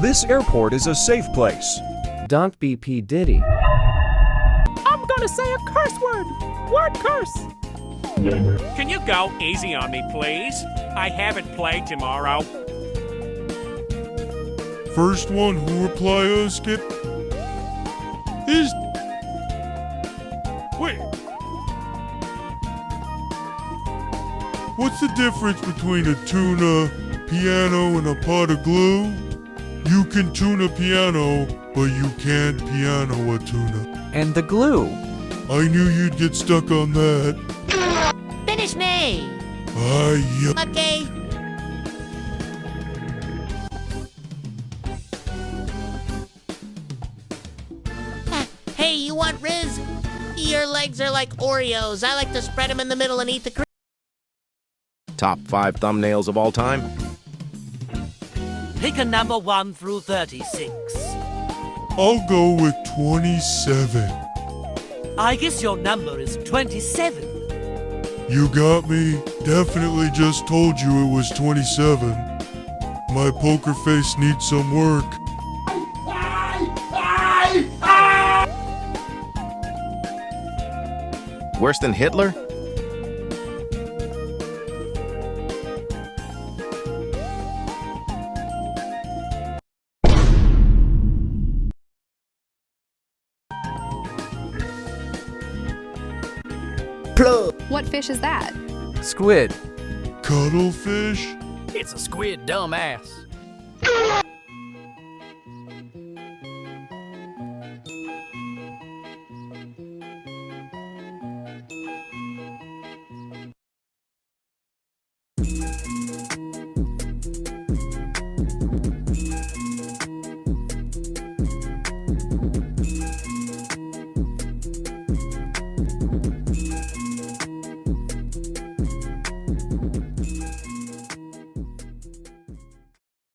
This airport is a safe place. Don't be P. Diddy. I'm gonna say a curse word. Word curse. Can you go easy on me, please? I haven't played tomorrow. First one who reply skip is... Wait. What's the difference between a tuna, piano, and a pot of glue? You can tune a piano, but you can't piano a tuna. And the glue. I knew you'd get stuck on that. Finish me! Yeah. Okay. Hey, you want Riz? Your legs are like Oreos. I like to spread them in the middle and eat the cream. Top 5 thumbnails of all time? Pick a number 1 through 36. I'll go with 27. I guess your number is 27. You got me. Definitely just told you it was 27. My poker face needs some work. Worse than Hitler? What fish is that? Squid. Cuttlefish? It's a squid, dumbass.